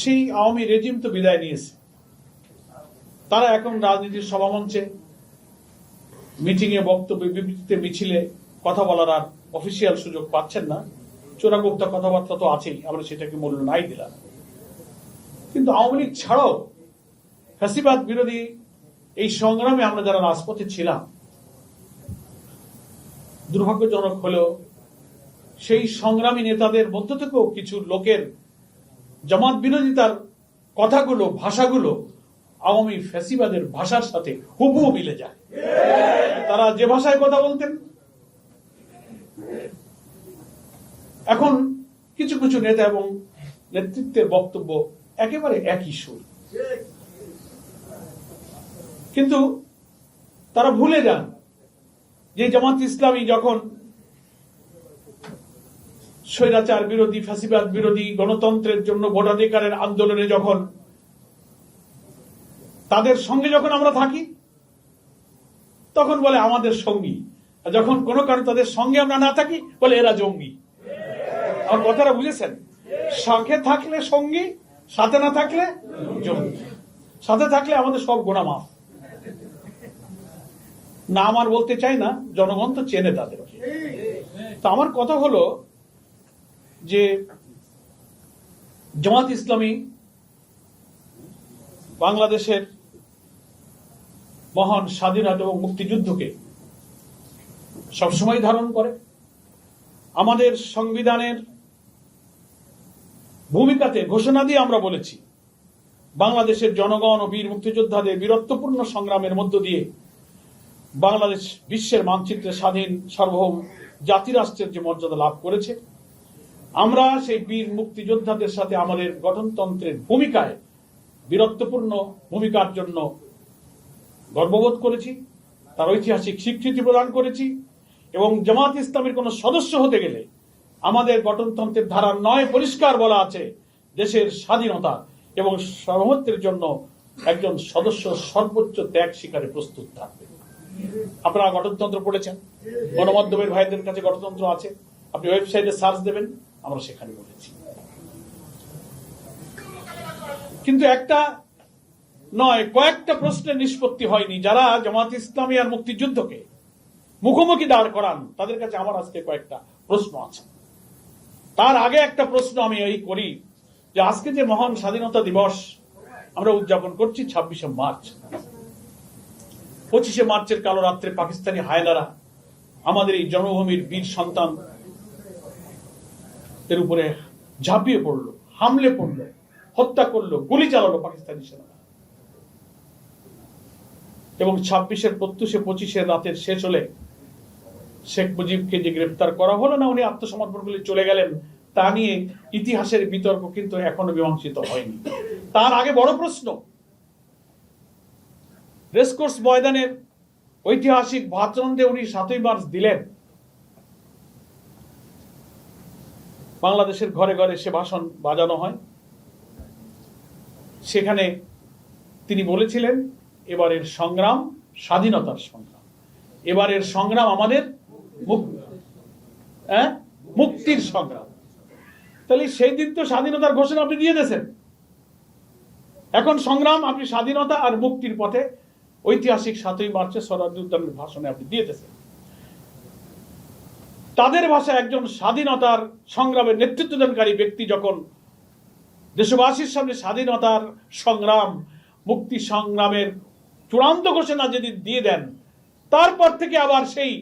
সেই আওয়ামী রেজিম তো বিদায় নিয়েছে, তারা এখন রাজনীতির সভামঞ্চে, মিটিং এ, বক্তব্য, বিবৃতিতে, মিছিলে কথা বলার আর অফিসিয়াল সুযোগ পাচ্ছেন না। চোরাগোপ্তা কথাবার্তা তো আছেই, আমরা সেটাকে মূল্য নাই দিলাম। কিন্তু আওয়ামী লীগ ছাড়াও ফ্যাসিবাদ বিরোধী এই সংগ্রামে আমরা যারা রাজপথে ছিলাম, দুর্ভাগ্যজনক হলেও সেই সংগ্রামী নেতাদের মধ্য থেকেও কিছু লোকের জামাত বিরোধিতার কথাগুলো, ভাষাগুলো আওয়ামী ফ্যাসিবাদের ভাষার সাথে হুবহু মিলে যায়। তারা যে ভাষায় কথা বলতেন, এখন কিছু কিছু নেতা এবং নেতৃত্বের বক্তব্য একেবারে একই সুর। কিন্তু তারা ভুলে যান যে জামাত ইসলামী যখন স্বৈরাচার বিরোধী, ফ্যাসিবাদ বিরোধী, গণতন্ত্রের জন্য ভোটাধিকারের আন্দোলনে যখন তাদের সঙ্গে যখন আমরা থাকি, তখন বলে আমাদের সঙ্গী, আর যখন কোনো কারণে তাদের সঙ্গে আমরা না থাকি বলে এরা জঙ্গি। আমার কথাটা বুঝেছেন? সঙ্গে থাকলে সঙ্গী, সাথে না থাকলে জঙ্গি। সাথে থাকলে আমাদের সব গুনাহ মাফ। না আমার বলতে চাই না, জনগণ তো চেনে তাদেরকে। তো আমার কথা হলো যে জামাত ইসলামী বাংলাদেশের মহান স্বাধীনতা এবং মুক্তিযুদ্ধকে সবসময় ধারণ করে। আমাদের সংবিধানের ভূমিকাতে ঘোষণা দিয়ে আমরা বলেছি, বাংলাদেশের জনগণ ও বীর মুক্তিযোদ্ধাদের বীরত্বপূর্ণ সংগ্রামের মধ্য দিয়ে বাংলাদেশ বিশ্বের মানচিত্রে স্বাধীন সার্বভৌম জাতিরাষ্ট্রের যে মর্যাদা লাভ করেছে, আমরা সেই বীর মুক্তিযোদ্ধাদের সাথে আমাদের গঠনতন্ত্রের ভূমিকায়, বীরত্বপূর্ণ ভূমিকার জন্য গর্ববোধ করেছি, তার ঐতিহাসিক স্বীকৃতি প্রদান করেছি। এবং জামাত ইসলামের কোন সদস্য হতে গেলে আমাদের গঠনতন্ত্রের ধারা 9 পরিষ্কার বলা আছে, দেশের স্বাধীনতা এবং সার্বভৌমত্বের জন্য একজন সদস্য সর্বোচ্চ ত্যাগ স্বীকারে প্রস্তুত থাকবে। আপনারা গঠনতন্ত্র পড়েছেন, গণমাধ্যমের ভাইদের কাছে গণতন্ত্র আছে, আপনি ওয়েবসাইটে সার্চ দেবেন, আমরা সেখানে বলেছি। কিন্তু একটা নয়, কয়েকটা প্রশ্নের নিষ্পত্তি হয়নি। যারা জামাত ইসলামী আর মুক্তিযুদ্ধকে মুখোমুখি দাঁড় করান, তাদের কাছে আমার আজকে কয়েকটা প্রশ্ন আছে। তার আগে একটা প্রশ্ন আমি এই করি যে আজকে যে মহান স্বাধীনতা দিবস আমরা উদযাপন করছি 26শে মার্চ, 25শে মার্চের কালো রাত্রে পাকিস্তানি হায়নারা আমাদের এই জন্মভূমির বীর সন্তান এর উপরে ঝাঁপিয়ে পড়লো, হামলে পড়লো, হত্যা করলো, গুলি চালালো পাকিস্তানি সেনারা। এবং 26-এর প্রত্যুষে 25-এর রাতের শেষ হলে শেখ মুজিবকে যে গ্রেফতার করা হলো না, উনি আত্মসমর্পণ করে চলে গেলেন, তা নিয়ে ইতিহাসের বিতর্ক কিন্তু এখনো মীমাংসিত হয়নি। তার আগে বড় প্রশ্ন, রেসকোর্স ময়দানের ঐতিহাসিক ভাষণে উনি 7ই মার্চ দিলেন, বাংলাদেশের ঘরে ঘরে সে ভাষণ বাজানো হয়। সেখানে তিনি বলেছিলেন, এবারের সংগ্রাম স্বাধীনতার সংগ্রাম, এবারের সংগ্রাম আমাদের মুক্তির সংগ্রাম। তাহলে সেই দিন তো স্বাধীনতার ঘোষণা আপনি দিয়ে দিয়েছেন, এখন সংগ্রাম আপনি স্বাধীনতা আর মুক্তির পথে ঐতিহাসিক 7ই মার্চে সরার্দি উদ্যানের ভাষণে আপনি দিয়ে দিয়েছেন। তাদের ভাষায় একজন স্বাধীনতার সংগ্রামের নেতৃত্বদানকারী ব্যক্তি যখন দেশবাসীর সামনে স্বাধীনতার সংগ্রাম, মুক্তি সংগ্রামের চূড়ান্ত ঘোষণা যদি দিয়ে দেন, তারপর থেকে আবার সেই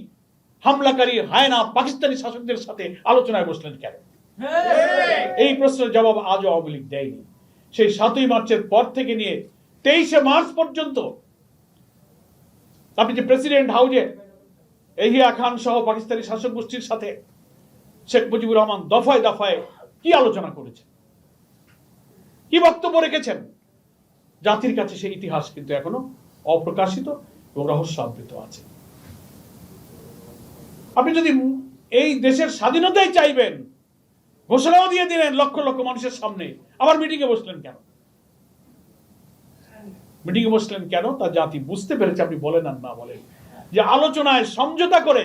হামলাকারী হায়না পাকিস্তানি শাসকদের সাথে আলোচনায় বসলেন কেন? এই প্রশ্নের জবাব আজও আওয়ামী লীগ দেয়নি। সেই 7ই মার্চের পর থেকে নিয়ে 23শে মার্চ পর্যন্ত আপনি যে প্রেসিডেন্ট হাউজে এহিয়া খান সহ পাকিস্তানি শাসক গোষ্ঠীর সাথে শেখ মুজিবুর রহমান দফায় দফায় কি আলোচনা করেছেন, কি বক্তব্য রেখেছেন, জাতির কাছে সেই ইতিহাস কিন্তু এখনো অপ্রকাশিত এবং রহস্য আবৃত আছে। আপনি যদি এই দেশের স্বাধীনতাই চাইবেন, ঘোষণাও দিয়ে দিলেন লক্ষ লক্ষ মানুষের সামনে, আবার মিটিংয়ে বসলেন কেন? মিটিংয়ে বসলেন কেন তা জাতি বুঝতে পেরেছে, আপনি বলেন আর না বলেন, যে আলোচনায় সমঝোতা করে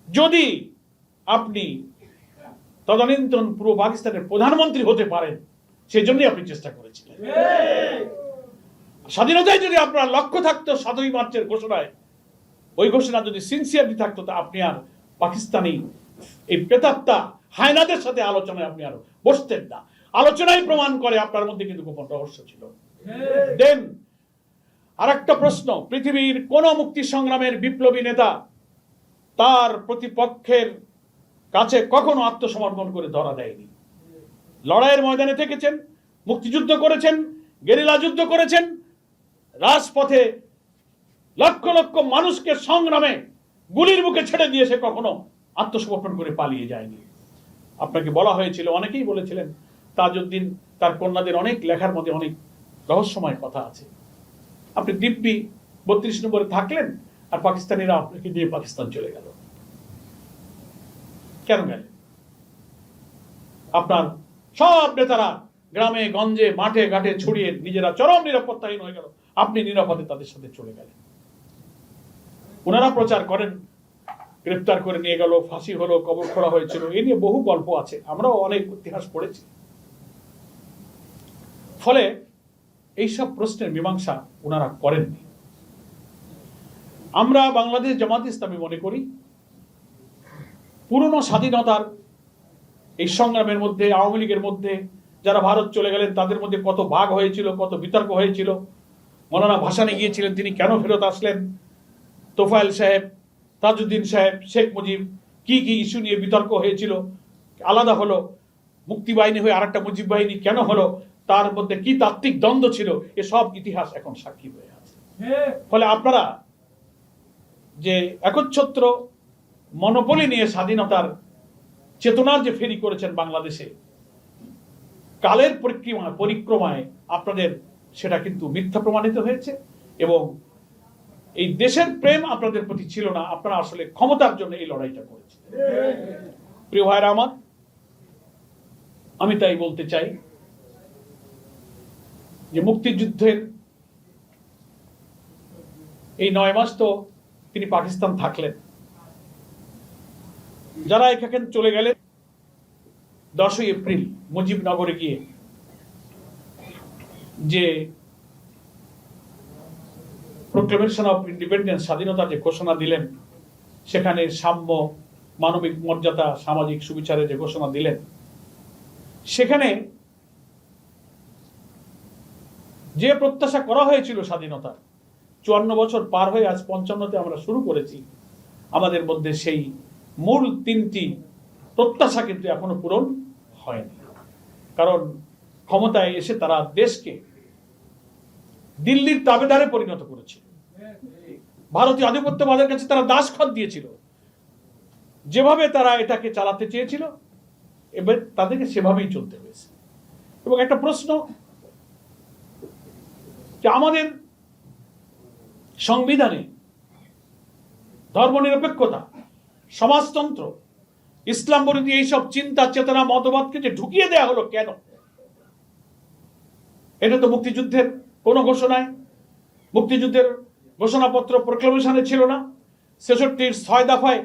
যদি আপনি তদানীন্তন পূর্ব পাকিস্তানের প্রধানমন্ত্রী হতে পারেন, সেজন্যই আপনি চেষ্টা করেছিলেন। স্বাধীনতায় যদি আপনার লক্ষ্য থাকতো 7ই মার্চের ঘোষণায়, ওই ঘোষণা যদি সিনসিয়ারলি থাকতো, তা আপনি আর পাকিস্তানি এই প্রেতাত্মা হায়নাদের সাথে আলোচনায় আপনি আর বসতেন না। আলোচনায় প্রমাণ করে আপনার মধ্যে কিন্তু গোপন রহস্য ছিল। দেন আর একটা প্রশ্ন, পৃথিবীর কোন মুক্তি সংগ্রামের বিপ্লবী নেতা তার প্রতিপক্ষের কাছে কখনো আত্মসমর্পণ করে ধরা দেয়নি। লড়াইয়ের ময়দানে থেকেছেন, মুক্তিযুদ্ধ করেছেন, গেরিলা যুদ্ধ করেছেন, রাজপথে লক্ষ লক্ষ মানুষকে সংগ্রামে গুলির মুখে ছেড়ে দিয়ে সে কখনো আত্মসমর্পণ করে পালিয়ে যায়নি। আপনাকে বলা হয়েছিল, অনেকেই বলেছিলেন, তাজউদ্দিন তার কন্যাদের অনেক লেখার মধ্যে অনেক রহস্যময় কথা আছে। আপনি দিব্যি 32 নম্বরে থাকলেন, আর পাকিস্তানিরা আপনাকে নিয়ে পাকিস্তান চলে গেল। কেন গেলেন? আপনার সব নেতারা গ্রামে গঞ্জে মাঠে ঘাটে ছড়িয়ে নিজেরা চরম নিরাপত্তাহীন হয়ে গেল, আপনি নিরাপদে তাদের সাথে চলে গেলেন। ওনারা প্রচার করেন গ্রেফতার করে নিয়ে গেল, ফাঁসি হলো, কবর খোঁড়া হয়েছিল, এ নিয়ে বহু গল্প আছে, আমরাও অনেক ইতিহাস পড়েছি। ফলে এইসব প্রশ্নের মীমাংসা ওনারা করেননি। আমরা বাংলাদেশ জামাত ইসলামী মনে করি, পুরনো স্বাধীনতার এই সংগ্রামের মধ্যে আওয়ামী লীগের মধ্যে যারা ভারত চলে গেলেন তাদের মধ্যে কত ভাগ হয়েছিল, কত বিতর্ক হয়েছিল। মৌলানা ভাসানী গিয়েছিলেন, তিনি কেন ফেরত আসলেন, তোফায়েল সাহেব, তাজউদ্দিন সাহেব, শেখ মুজিব, কি কি ইস্যু নিয়ে বিতর্ক হয়েছিল, আলাদা হলো, মুক্তি বাহিনী হয়ে আরেকটা মুজিব বাহিনী কেন হলো, তার মধ্যে কি তাত্ত্বিক দ্বন্দ্ব ছিল, এসব ইতিহাস এখন সাক্ষী হয়ে আছে। ফলে আপনারা যে একচ্ছত্র মনোপলি নিয়ে স্বাধীনতার চেতনার যে ফেরি করেছেন বাংলাদেশে, কালের পরিক্রমায় আপনাদের সেটা কিন্তু মিথ্যা প্রমাণিত হয়েছে, এবং এই দেশের প্রেম আপনাদের প্রতি ছিল না, আপনারা আসলে ক্ষমতার জন্য এই লড়াইটা করেছেন। প্রিয় ভাইরা আমার, আমি তাই বলতে চাই যে মুক্তিযুদ্ধের এই 9 মাস তো তিনি পাকিস্তান থাকলেন। যারা এখানে চলে গেলেন 10ই এপ্রিল মুজিবনগরে গিয়ে যে প্রোক্লেমেশন অফ ইন্ডিপেন্ডেন্স, স্বাধীনতার যে ঘোষণা দিলেন, সেখানে সাম্য, মানবিক মর্যাদা, সামাজিক সুবিচারের যে ঘোষণা দিলেন, সেখানে যে প্রত্যাশা করা হয়েছিল স্বাধীনতা, 54 বছর পার হয়ে আজ 55তে আমরা শুরু করেছি, আমাদের মধ্যে সেই মূল 3টি প্রত্যাশা কিন্তু এখনো পূরণ হয়নি। কারণ ক্ষমতায় এসে তারা দেশকে দিল্লির তাবেদারে পরিণত করেছিল, ভারতীয় আধিপত্যবাদের কাছে তারা দাসখত দিয়েছিল। যেভাবে তারা এটাকে চালাতে চেয়েছিল, এবার তাদেরকে সেভাবেই চলতে হয়েছে। এবং একটা প্রশ্ন, যে আমাদের সংবিধানে ধর্মনিরপেক্ষতা, সমাজতন্ত্র, ইসলাম বিরোধী এইসব চিন্তা চেতনা মতবাদকে যে ঢুকিয়ে দেওয়া হলো কেন? এটা তো মুক্তিযুদ্ধের কোনো ঘোষণায়, মুক্তিযুদ্ধের ঘোষণাপত্র প্রোক্লেমেশনে ছিল না। 66-র 6 দফায়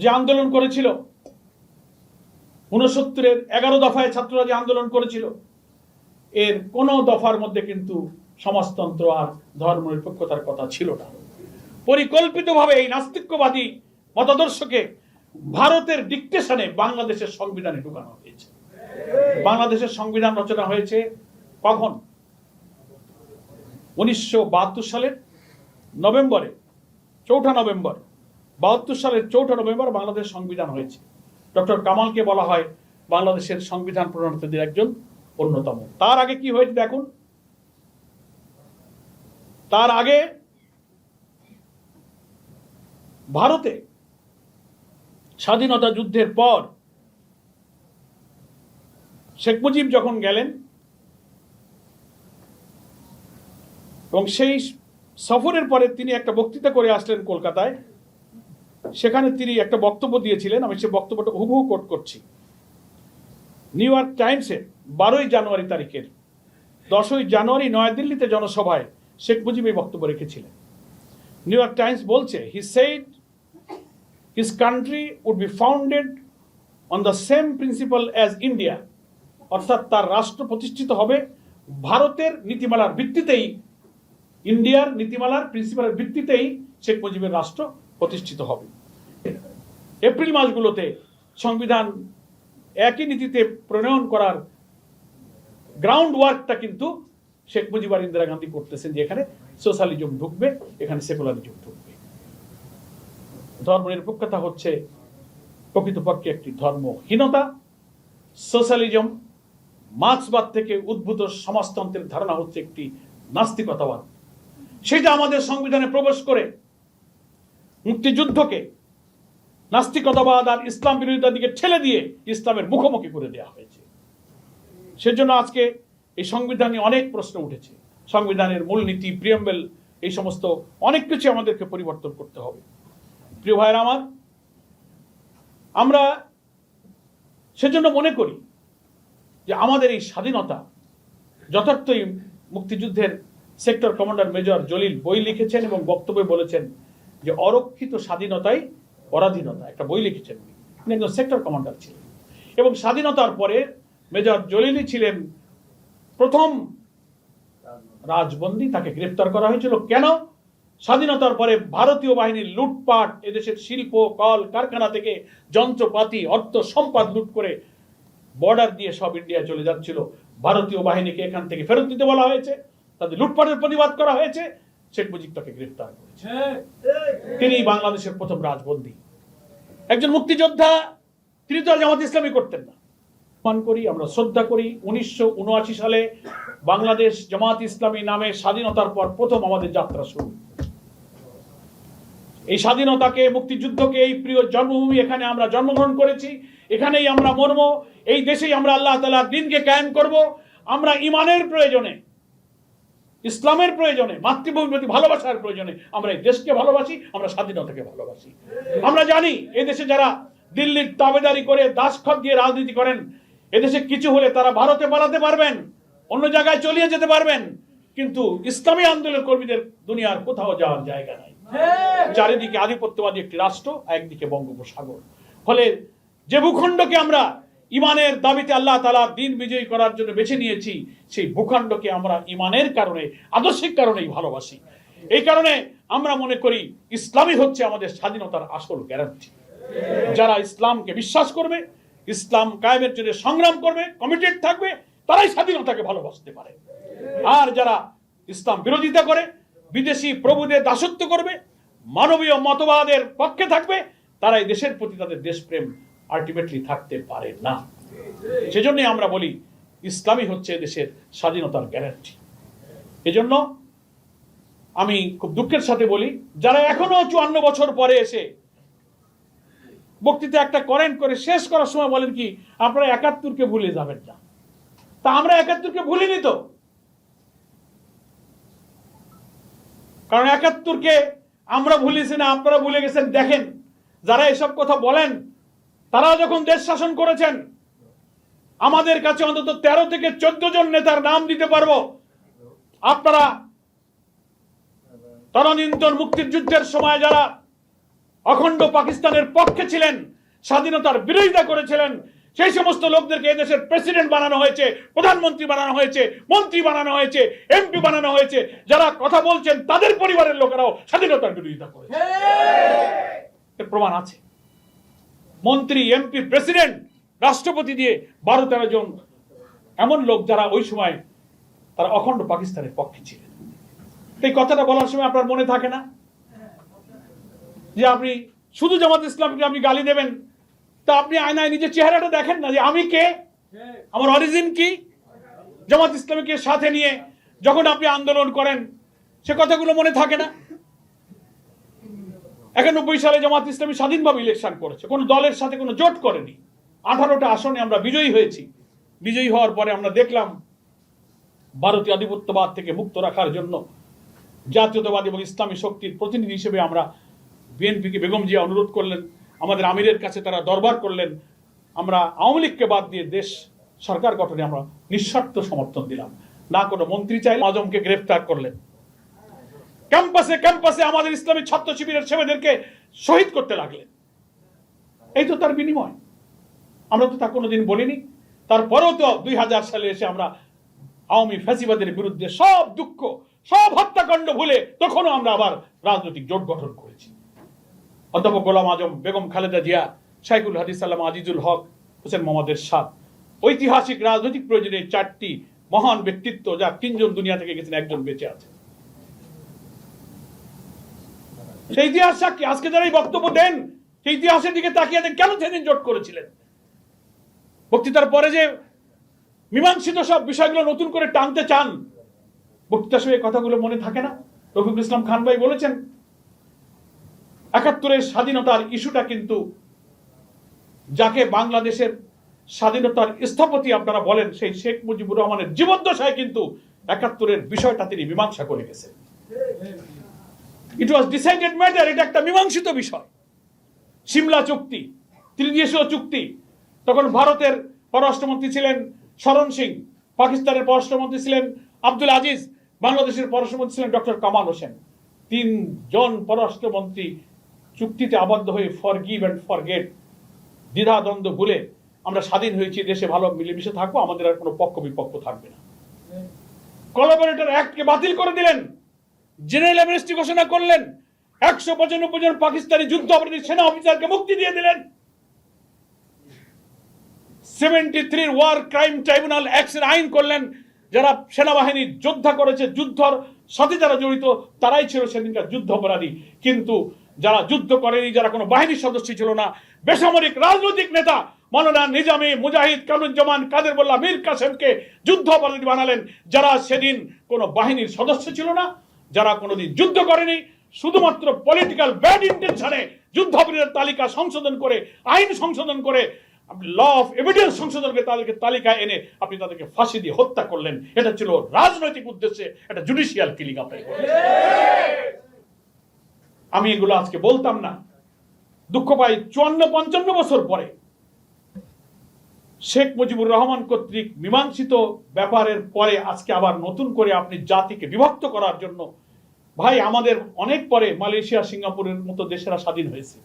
যে আন্দোলন করেছিল, 69-এর 11 দফায় ছাত্ররা যে আন্দোলন করেছিল, এর কোন দফার মধ্যে কিন্তু সমাজতন্ত্র আর ধর্মনিরপেক্ষতার কথা ছিল না। পরিকল্পিতভাবে এই নাস্তিক্যবাদী মতাদর্শকে ভারতের ডিকটেশনে বাংলাদেশের সংবিধানে ঢুকানো হয়েছে। বাংলাদেশের সংবিধান রচনা হয়েছে কখন? 1972 সালের নভেম্বরে, 4 নভেম্বর 72 সালের 4 নভেম্বর বাংলাদেশ সংবিধান হয়েছে। ডক্টর কামালকে বলা হয় বাংলাদেশের সংবিধান প্রণেতাদের একজন অন্যতম। তার আগে কি হয়েছে দেখুন। তার আগে ভারতে স্বাধীনতা যুদ্ধের পর শেখ মুজিব যখন গেলেন, এবং সেই সফরের পরে তিনি একটা বক্তৃতা করে আসলেন কলকাতায়, সেখানে তিনি একটা বক্তব্য দিয়েছিলেন। আমি সেই বক্তব্যটা হুবহু কোট করছি। নিউ ইয়র্ক টাইমসে 12 জানুয়ারি তারিখের 10ই জানুয়ারি নয়াদিল্লিতে জনসভায় শেখ মুজিব এই বক্তব্য রেখেছিলেন। নিউ ইয়র্ক টাইমস বলছে, he said his country would be founded on the same principle as India, অর্থাৎ তার রাষ্ট্র প্রতিষ্ঠিত হবে ভারতের নীতিমালার ভিত্তিতেই, ইন্ডিয়ার নীতিমালার প্রিন্সিপালের ভিত্তিতেই শেখ মুজিবের রাষ্ট্র প্রতিষ্ঠিত হবে। এপ্রিল মাসগুলোতে সংবিধান একই নীতিতে প্রণয়ন করার গ্রাউন্ড ওয়ার্কটা কিন্তু শেখ মুজিব আর ইন্দিরা গান্ধী করতেছেন, যে এখানে সোশ্যালিজম ঢুকবে, এখানে সেকুলারিজম ঢুকবে। ধর্মনিরপেক্ষতা হচ্ছে প্রকৃতপক্ষে একটি ধর্মহীনতা। সোশ্যালিজম, মার্ক্সবাদ থেকে উদ্ভূত সমাজতন্ত্রের ধারণা হচ্ছে একটি নাস্তিকতাবাদ। সেটা আমাদের সংবিধানে প্রবেশ করে মুক্তিযুদ্ধকে নাস্তিকতাবাদ আর ইসলাম বিরোধিতার দিকে ঠেলে দিয়ে ইসলামের মুখোমুখি করে দেওয়া হয়েছে। সেজন্য আজকে এই সংবিধানে অনেক প্রশ্ন উঠেছে। সংবিধানের মূলনীতি, প্রিয়াম্বেল, এই সমস্ত অনেক কিছু আমাদেরকে পরিবর্তন করতে হবে। প্রিয় ভাইয়েরা আমার, আমরা সেজন্য মনে করি যে আমাদের এই স্বাধীনতা যথার্থই মুক্তিযুদ্ধের সেক্টর কমান্ডার মেজর জলিল বই লিখেছেন এবং বক্তব্যে বলেছেন যে অরক্ষিত স্বাধীনতাই পরাধীনতা, একটা বই লিখেছেন। তিনি একজন সেক্টর কমান্ডার ছিলেন এবং স্বাধীনতার পরে মেজর জলিলই ছিলেন প্রথম রাজবন্দী। তাকে গ্রেফতার করা হয়েছিল কেন? স্বাধীনতার পরে ভারতীয় বাহিনীর লুটপাট, এদেশের শিল্প কল কারখানা থেকে যন্ত্রপাতি, অর্থ সম্পদ লুট করে বর্ডার দিয়ে সব ইন্ডিয়া চলে যাচ্ছিল। ভারতীয় বাহিনীকে এখান থেকে ফেরত দিতে বলা হয়েছে, তাদের লুটপাটের প্রতিবাদ করা হয়েছে, শেখ মুজিব তাকে গ্রেফতার করেছে। তিনি বাংলাদেশের প্রথম রাজবন্দী, একজন মুক্তিযোদ্ধা। তিনি তো আর জামাত ইসলামী করতেন না। সম্মান করি, আমরা শ্রদ্ধা করি। 1979 সালে বাংলাদেশ জামাত ইসলামী নামে স্বাধীনতার পর প্রথম আমাদের যাত্রা শুরু। এই স্বাধীনতাকে, মুক্তিযুদ্ধকে, এই প্রিয় জন্মভূমি, এখানে আমরা জন্মগ্রহণ করেছি, এখানেই আমরা মরব, এই দেশেই আমরা আল্লাহ তাআলার দ্বীনকে কায়েম করব। আমরা ইমানের প্রয়োজনে, ইসলামের প্রয়োজনে, মাতৃভূমির প্রতি ভালোবাসার প্রয়োজনে আমরা এই দেশকে ভালোবাসি, আমরা স্বাধীনতাকে ভালোবাসি। আমরা জানি এই দেশে যারা দিল্লির তাবেদারি করে, দাসখত দিয়ে রাজনীতি করেন, এদেশে কিছু হলে তারা ভারতে পালাতে পারবেন, অন্য জায়গায় চলিয়ে যেতে পারবেন, কিন্তু ইসলামী আন্দোলন কর্মীদের দুনিয়ার কোথাও যাওয়ার জায়গা নাই। চারিদিকে আধিপত্যবাদী একটি রাষ্ট্র, একদিকে বঙ্গোপসাগর। ফলে যে ভূখণ্ডকে আমরা ইমানের দাবিতে আল্লাহ তাআলার দ্বীন বিজয়ী করার জন্য বেছে নিয়েছি, সেই ভূখণ্ডকে আমরা ইমানের কারণে, আদর্শিক কারণেই ভালোবাসি। এই কারণে আমরা মনে করি ইসলামই হচ্ছে আমাদের স্বাধীনতার আসল গ্যারান্টি। যারা ইসলামকে বিশ্বাস করবে, ইসলাম কায়েমের জন্য সংগ্রাম করবে, কমিটেড থাকবে, তারাই স্বাধীনতাকে ভালোবাসতে পারে। আর যারা ইসলাম বিরোধিতা করে, বিদেশি প্রভুদের দাসত্ব করবে, মানবীয় মতবাদের পক্ষে থাকবে, তারাই দেশের প্রতি তাদের দেশপ্রেম আলটিমেটলি থাকতে পারে না। সেজন্যই আমরা বলি ইসলামই হচ্ছে দেশের স্বাধীনতার গ্যারান্টি। এজন্য আমি খুব দুঃখের সাথে বলি, যারা এখনো 54 বছর পরে এসে বক্তৃতা একটা করেন, করে শেষ করার সময় বলেন কি আপনারা 71কে ভুলে যাবেন না। তা আমরা 71কে ভুলিনি তো, কারণ 71কে আমরা ভুলিছি না, আপনারা ভুলে গেছেন। দেখেন, যারা এসব কথা বলেন তারা যখন দেশ শাসন করেছেন, আমাদের কাছে অন্তত 13 থেকে 14 জন নেতার নাম দিতে পারবো। আপনারা তদানীন্তন মুক্তিযুদ্ধের সময় যারা অখণ্ড পাকিস্তানের পক্ষে ছিলেন, স্বাধীনতার বিরোধিতা করেছিলেন, সেই সমস্ত লোকদেরকে এদেশের প্রেসিডেন্ট বানানো হয়েছে, প্রধানমন্ত্রী বানানো হয়েছে, মন্ত্রী বানানো হয়েছে, এমপি বানানো হয়েছে। যারা কথা বলছেন তাদের পরিবারের লোকেরাও স্বাধীনতার বিরোধিতা করেছে, এর প্রমাণ আছে। মন্ত্রী, এমপি, প্রেসিডেন্ট, রাষ্ট্রপতি দিয়ে 12-13 জন এমন লোক যারা ওই সময় তারা অখণ্ড পাকিস্তানের পক্ষে ছিলেন। এই কথাটা বলার সময় আপনার মনে থাকে না যে আপনি শুধু জামাত ইসলামকে আপনি গালি দেবেন, তা আপনি আয়নায় নিজের চেহারাটা দেখেন না যে আমি কে, আমার অরিজিন কি। জামাত ইসলামীকে সাথে নিয়ে যখন আপনি আন্দোলন করেন, সে কথাগুলো মনে থাকে না। 91 সালে জামাত ইসলামী স্বাধীনভাবে ইলেকশন করেছে, কোনো দলের সাথে কোনো জোট করেনি। 18টা আসনে আমরা বিজয়ী হয়েছি। বিজয়ী হওয়ার পরে আমরা দেখলাম ভারতীয় আধিপত্যবাদ থেকে মুক্ত রাখার জন্য জাতীয়তাবাদী এবং ইসলামী শক্তির প্রতিনিধি হিসেবে আমরা বিএনপিকে, বেগম জিয়া অনুরোধ করলেন, আমাদের আমিরের কাছে তারা দরবার করলেন। আমরা আওয়ামী লীগকে বাদ দিয়ে দেশ সরকার গঠনে আমরা নিঃশর্ত সমর্থন দিলাম, না কোনো মন্ত্রী চাইলে। আজমকে গ্রেফতার করলেন, ক্যাম্পাসে ক্যাম্পাসে আমাদের ইসলামী ছাত্র শিবিরের ছেলেদেরকে শহীদ করতে লাগলেন। এই তো তার বিনিময়। আমরা তো তা কোনোদিন বলিনি। তারপরেও তো 2000 সালে এসে আমরা আওয়ামী ফ্যাসিবাদের বিরুদ্ধে সব দুঃখ, সব হত্যাকাণ্ড ভুলে তখনও আমরা আবার রাজনৈতিক জোট গঠন করেছি। অধ্যাপক গোলাম আজম, বেগম খালেদা জিয়া, শাইখুল হাদিস আল্লামা আজিজুল হক, হোসেন মোহাম্মদ এরশাদ, ঐতিহাসিক রাজনৈতিক প্রয়োজনে 4টি মহান ব্যক্তিত্ব, যা 3 জন দুনিয়া থেকে গেছেন, 1 জন বেঁচে আছে। সেই ইতিহাস সাক্ষী। আজকে যারা এই বক্তব্য দেন, সেই ইতিহাসের দিকে তাকিয়ে দেন, কেন সেদিন জোট করেছিলেন? বক্তৃতার পরে যে মীমাংসিত সব বিষয়গুলো নতুন করে টানতে চান, বক্তৃতার সময় কথাগুলো মনে থাকে না? রফিকুল ইসলাম খান ভাই বলেছেন 71-এর স্বাধীনতার ইস্যুটা কিন্তু, যাকে বাংলাদেশের স্বাধীনতার স্থপতি আপনারা বলেন, সেই শেখ মুজিবুর রহমানের জীবদ্দশায় কিন্তু 71-এর বিষয়টা তিনি মীমাংসা করে গেছেন। ইট ওয়াজ ডিসাইডেড ম্যাটার। এটা একটা মীমাংসিত বিষয়। সিমলা চুক্তি, ত্রিদেশীয় চুক্তি, তখন ভারতের পররাষ্ট্রমন্ত্রী ছিলেন শরণ সিং, পাকিস্তানের পররাষ্ট্রমন্ত্রী ছিলেন আব্দুল আজিজ, বাংলাদেশের পররাষ্ট্রমন্ত্রী ছিলেন ডক্টর কামাল হোসেন। 3 জন পররাষ্ট্রমন্ত্রী চুক্তিতে আবদ্ধ হয়ে ফরগিভ অ্যান্ড ফরগেট, দ্বিধাদ্বন্দ্ব ভুলে আমরা স্বাধীন হয়েছি, দেশে ভালো মিলেমিশে থাকবো, আমাদের আর কোনো পক্ষ বিপক্ষ থাকবে না। কোলাবোরেটর অ্যাক্টকে বাতিল করে দিলেন, জেনারেল অ্যামনেস্টি ঘোষণা করলেন, 195 জন পাকিস্তানি যুদ্ধ অপরাধী সেনা অফিসারকে মুক্তি দিয়ে দিলেন। 73 ওয়ার ক্রাইম ট্রাইব্যুনাল অ্যাক্টের আইন করলেন। যারা সেনাবাহিনী যোদ্ধা করেছে, যুদ্ধর সাথে যারা জড়িত, তারাই ছিল সেদিনকার যুদ্ধ অপরাধী। কিন্তু যারা যুদ্ধ করেনি, যারা কোনো বাহিনীর সদস্য ছিল না, বেসামরিক রাজনৈতিক নেতা মাওলানা নিজামী, মুজাহিদ, কামরুজ্জামান, কাদের মোল্লা, মীর কাসেমকে যুদ্ধ অপরাধী বানালেন, যারা সেদিন কোনো বাহিনীর সদস্য ছিল না, যারা কোনোদিন যুদ্ধ করেনি, শুধুমাত্র পলিটিক্যাল ব্যাড ইন্টেনশনে যুদ্ধ অপরাধীর তালিকা সংশোধন করে, আইন সংশোধন করে, ল অফ এভিডেন্স সংশোধন করে তাদেরকে তালিকায় এনে আপনি তাদেরকে ফাঁসি দিয়ে হত্যা করলেন। এটা ছিল রাজনৈতিক উদ্দেশ্যে একটা জুডিশিয়াল কিলিং আপনি করলেন। আমি এগুলো আজকে বলতাম না। দুঃখ পাই 54-55 বছর পরে শেখ মুজিবুর রহমান কর্তৃক মীমাংসিত ব্যাপারের পরে আজকে আবার নতুন করে আপনি জাতিকে বিভক্ত করার জন্য, ভাই আমাদের অনেক পরে মালয়েশিয়া, সিঙ্গাপুরের মতো দেশেরা স্বাধীন হয়েছে।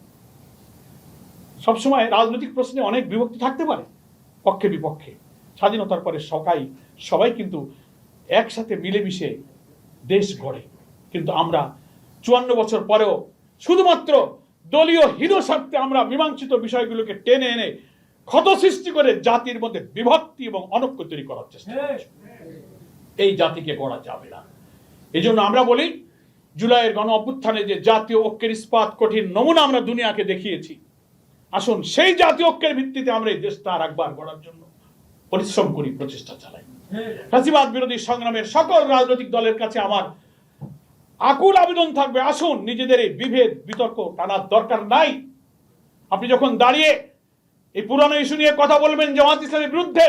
সবসময় রাজনৈতিক প্রশ্নে অনেক বিভক্তি থাকতে পারে, পক্ষে বিপক্ষে। স্বাধীনতার পরে সবাই কিন্তু একসাথে মিলেমিশে দেশ গড়ে। কিন্তু আমরা 54 বছর পরেও শুধুমাত্র দলীয় হীন স্বার্থে আমরা মীমাংসিত বিষয়গুলোকে টেনে এনে ক্ষত সৃষ্টি করে জাতির মধ্যে বিভক্তি এবং অনৈক্য তৈরি করার চেষ্টা করছি। এই জাতিকে গড়া যাবে না। এই জন্য আমরা বলি, জুলাইয়ের গণ অভ্যুত্থানে যে জাতীয় ঐক্যের ইস্পাত কঠিন নমুনা আমরা দুনিয়াকে দেখিয়েছি, আসুন সেই জাতীয় ঐক্যের ভিত্তিতে আমরা এই দেশটা আর একবার গড়ার জন্য পরিশ্রম করি, প্রচেষ্টা চালাই। ফ্যাসিবাদ বিরোধী সংগ্রামের সকল রাজনৈতিক দলের কাছে আমার আকুল আবেদন থাকবে, আসুন নিজেদের এই বিভেদ বিতর্ক টানার দরকার নাই। আপনি যখন দাঁড়িয়ে এই পুরানো ইস্যু নিয়ে কথা বলবেন জামাত ইসলামের বিরুদ্ধে,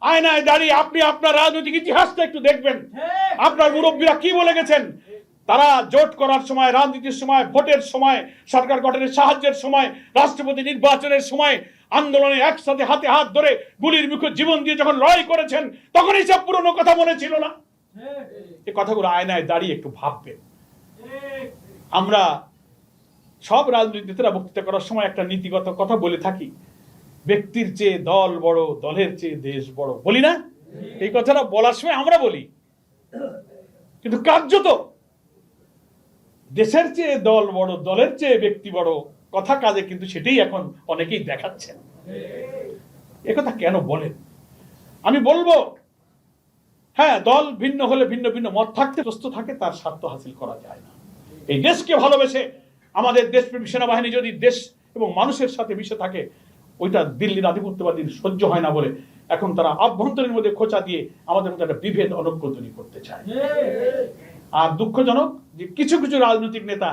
আয়নায় দাঁড়িয়ে আপনি আপনার রাজনৈতিক ইতিহাসটা একটু দেখবেন। আপনার মুরব্বীরা কি বলে গেছেন? তারা জোট করার সময়, রাজনীতির সময়, ভোটের সময়, সরকার গঠনের সাহায্যের সময়, রাষ্ট্রপতি নির্বাচনের সময়, আন্দোলনে একসাথে হাতে হাত ধরে গুলির মুখে জীবন দিয়ে যখন লড়াই করেছেন, তখন এইসব পুরনো কথা মনে ছিল না? এই কথাগুলো আয়নায় দাঁড়িয়ে একটু ভাববেন। আমরা সব রাজনীতিরা বক্তৃতা করার সময় একটা নীতিগত কথা বলে থাকি, ব্যক্তির চেয়ে দল বড়, দলের চেয়ে দেশ বড়, বলি না? এই কথাটা বলার সময় আমরা বলি, কিন্তু কার্যত দেশের চেয়ে দল বড়, দলের চেয়ে ব্যক্তি বড় কথা কাজে কিন্তু সেটাই এখন অনেকেই দেখাচ্ছেন। একথা কেন বলেন? আমি বলবো, হ্যাঁ, দল ভিন্ন হলে ভিন্ন ভিন্ন মত থাকতে প্রস্তুত থাকে, তার স্বার্থ হাসিল করা যায় না। এই দেশকে ভালোবেসে আমাদের দেশপ্রেমী সেনাবাহিনী যদি দেশ এবং মানুষের সাথে মিশে থাকে, ওইটা দিল্লির আধিপত্যবাদীর সহ্য হয় না বলে এখন তারা আভ্যন্তরীণ মধ্যে খোঁচা দিয়ে আমাদের মধ্যে একটা বিভেদ অনৈক্য তৈরি করতে চায়। আর দুঃখজনক যে কিছু কিছু রাজনৈতিক নেতা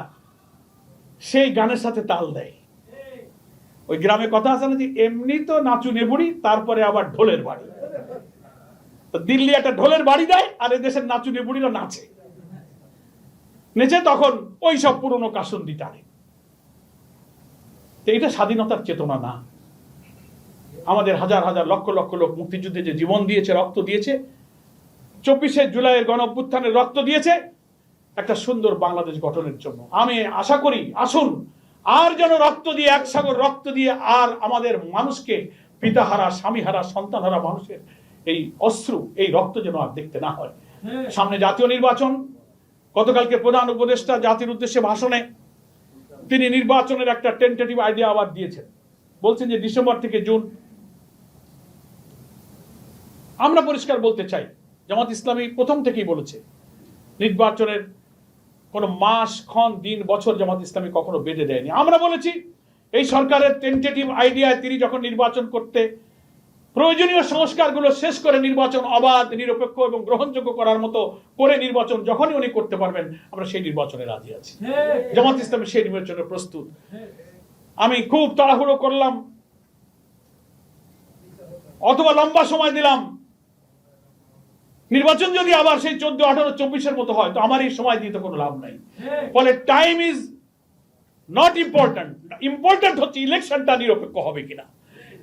সেই গানের সাথে তাল দেয়। ওই গ্রামে কথা আছে না যে, এমনি তো নাচু নেবুড়ি, তারপরে আবার ঢোলের বাড়ি। তো দিল্লি একটা ঢোলের বাড়ি দেয়, আর এই দেশের নাচু নেবুড়িরা নাচে, নেচে তখন ওই সব পুরনো কাসন্দি টানে। এটা স্বাধীনতার চেতনা না। আমাদের হাজার হাজার লক্ষ লক্ষ লোক মুক্তিযুদ্ধে যে জীবন দিয়েছে, রক্ত দিয়েছে, 24শে জুলাইয়ের গণ অভ্যুত্থানের রক্ত দিয়েছে একটা সুন্দর বাংলাদেশ গঠনের জন্য। আমি আশা করি, আসুন আর যেন রক্ত দিয়ে, এক সাগর রক্ত দিয়ে আর আমাদের মানুষকে, পিতাহারা, স্বামীহারা, সন্তানহারা মানুষের এই অশ্রু, এই রক্ত যেন আর দেখতে না হয়। সামনে জাতীয় নির্বাচন। গতকালকে প্রধান উপদেষ্টা জাতির উদ্দেশ্যে ভাষণে তিনি নির্বাচনের একটা টেন্টেটিভ আইডিয়া আবার দিয়েছেন। বলছেন যে ডিসেম্বর থেকে জুন। আমরা পরিষ্কার বলতে চাই, জামাত ইসলামী প্রথম থেকেই বলেছে নির্বাচনের কোন মাস, ক্ষণ, দিন, বছর জামাত ইসলামী কখনো বেঁধে দেয়নি। আমরা বলেছি এই সরকারের টেন্টেটিভ আইডিয়ায় তিনি যখন নির্বাচন করতে প্রয়োজনীয় সংস্কারগুলো শেষ করে নির্বাচন অবাধ, নিরপেক্ষ এবং গ্রহণযোগ্য করার মতো করে নির্বাচন যখনই উনি করতে পারবেন, আমরা সেই নির্বাচনে রাজি আছি। জামাত ইসলামী সেই নির্বাচনে প্রস্তুত। আমি খুব তাড়াহুড়ো করলাম অথবা লম্বা সময় দিলাম, নির্বাচন যদি আবার সেই 14, 18, 24-এর মতো হয়, তো আমার এই সময় দিয়ে তো কোনো লাভ নাই। ফলে time is not important, important হচ্ছে ইলেকশনটা নিরপেক্ষ হবে কিনা।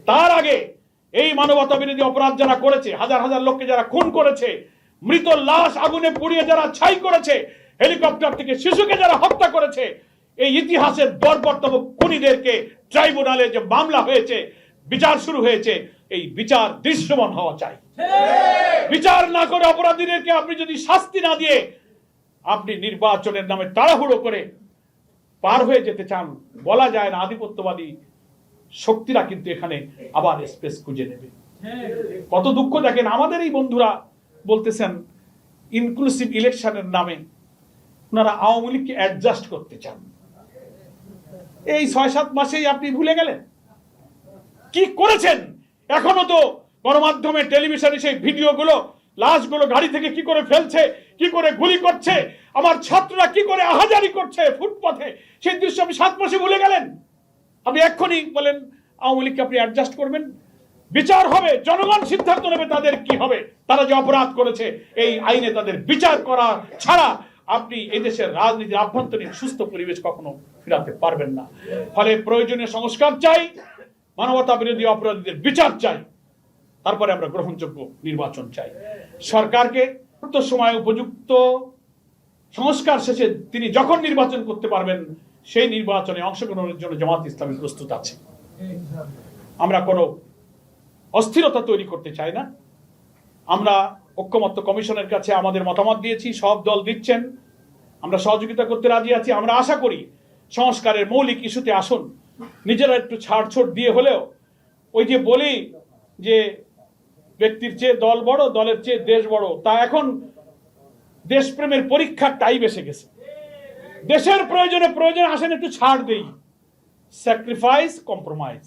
তার আগে এই মানবতা বিরোধী অপরাধ যারা করেছে, হাজার হাজার লোককে যারা খুন করেছে, মৃত লাশ আগুনে পুড়িয়ে যারা ছাই করেছে, হেলিকপ্টার থেকে শিশুকে যারা হত্যা করেছে, এই ইতিহাসের বর্বরতম খুনিদেরকে ট্রাইব্যুনালে যে মামলা হয়েছে, বিচার শুরু হয়েছে, এই বিচার দৃশ্যমান হওয়া চাই। বিচার না করে অপরাধীদেরকে আপনি যদি শাস্তি না দিয়ে আপনি নির্বাচনের নামে তাড়াহুড়ো করে পার হয়ে যেতে চান, বলা যায় না আধিপত্যবাদী শক্তিরা কিন্তু এখানে আবার স্পেস খুঁজে নেবে। কত দুঃখ দেখেন, আমাদের এই বন্ধুরা বলতেছেন ইনক্লুসিভ ইলেকশনের নামে ওনারা আওয়ামী লীগকে অ্যাডজাস্ট করতে চান। এই 6-7 মাসেই আপনি ভুলে গেলেন কি করেছেন। এখনো তো গণমাধ্যমে, টেলিভিশনে সেই ভিডিওগুলো, লাশগুলো গাড়ি থেকে কি করে ফেলছে, কি করে গুলি করছে, আমার ছাত্ররা কি করে আহাজারি করছে ফুটপাথে, সেই দৃশ্য আপনি 7 মাসে ভুলে গেলেন। আপনি এক্ষুনি বলেন আওয়ামী লীগকে আপনি অ্যাডজাস্ট করবেন। বিচার হবে, জনগণ সিদ্ধান্ত নেবে তাদের কি হবে। তারা যে অপরাধ করেছে এই আইনে তাদের বিচার করা ছাড়া আপনি এই দেশের রাজনীতির আভ্যন্তরীণ সুস্থ পরিবেশ কখনো ফিরাতে পারবেন না। ফলে প্রয়োজনীয় সংস্কার চাই, মানবতা বিরোধী অপরাধীদের বিচার চাই, তারপরে আমরা গ্রহণযোগ্য নির্বাচন চাই। সরকারকে সময় উপযুক্ত সংস্কার শেষে তিনি যখন নির্বাচন করতে পারবেন, সেই নির্বাচনে অংশগ্রহণের জন্য জামাত ইসলামী প্রস্তুত আছে। আমরা কোনো অস্থিরতা তৈরি করতে চাই না। আমরা ঐক্যমত্য কমিশনের কাছে আমাদের মতামত দিয়েছি, সব দল দিচ্ছেন, আমরা সহযোগিতা করতে রাজি আছি। আমরা আশা করি সংস্কারের মৌলিক ইস্যুতে আসুন, নিজেরা একটু ছাড়ছাড় দিয়ে হলেও, ওই যে বলি যে ব্যক্তির চেয়ে দল বড়, দলের চেয়ে দেশ বড়, তা এখন দেশপ্রেমের পরীক্ষার টাইম এসে গেছে। দেশের প্রয়োজনে আসেন একটু ছাড় দেই, স্যাক্রিফাইস, কম্প্রোমাইজ,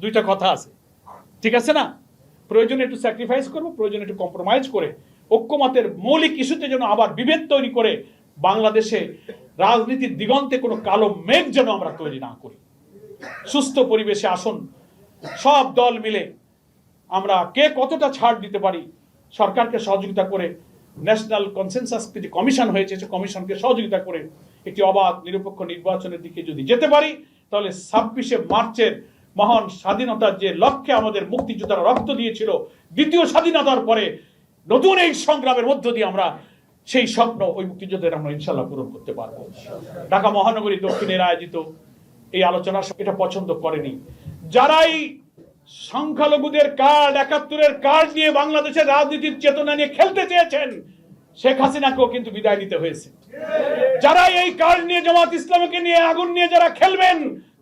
দুইটা কথা আছে, ঠিক আছে না? প্রয়োজনে একটু স্যাক্রিফাইস করবো, প্রয়োজনে একটু কম্প্রোমাইজ করে ঐক্যমতের মৌলিক ইস্যুতে যেন আবার বিভেদ তৈরি করে বাংলাদেশে রাজনীতির দিগন্তে কোনো কালো মেঘ যেন আমরা তৈরি না করি। সুস্থ পরিবেশে আসুন, সব দল মিলে আমরা কে কতটা ছাড় দিতে পারি সরকারকে সহযোগিতা করে, ন্যাশনাল কনসেনসাস যে কমিশন হয়েছে সে কমিশনকে সহযোগিতা করে একটি অবাধ নিরপেক্ষ নির্বাচনের দিকে যদি যেতে পারি, তাহলে 26শে মার্চের মহান স্বাধীনতার যে লক্ষ্যে আমাদের মুক্তিযোদ্ধারা রক্ত দিয়েছিল, দ্বিতীয় স্বাধীনতার পরে নতুন এই সংগ্রামের মধ্য দিয়ে আমরা সেই স্বপ্ন, ওই মুক্তিযুদ্ধের আমরা ইনশাল্লাহ পূরণ করতে পারবো। ঢাকা মহানগরী দক্ষিণের আয়োজিত এই আলোচনা এটা পছন্দ করেনি। যারাই সংখ্যালঘুদের কার্ড, 71-এর কার্ড নিয়ে বাংলাদেশের রাজনীতির চেতনা নিয়ে খেলতে চেয়েছেন, শেখ হাসিনাকেও কিন্তু বিদায় নিতে হয়েছে। যারা এই কার্ড নিয়ে, জামাত ইসলামীকে নিয়ে, আগুন নিয়ে যারা খেলবেন,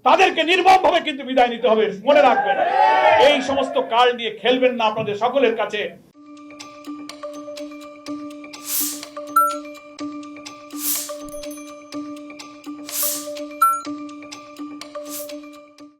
তাদেরকে নির্মমভাবে কিন্তু বিদায় নিতে হবে। মনে রাখবেন, এই সমস্ত কার্ড নিয়ে খেলবেন না। আপনাদের সকলের কাছে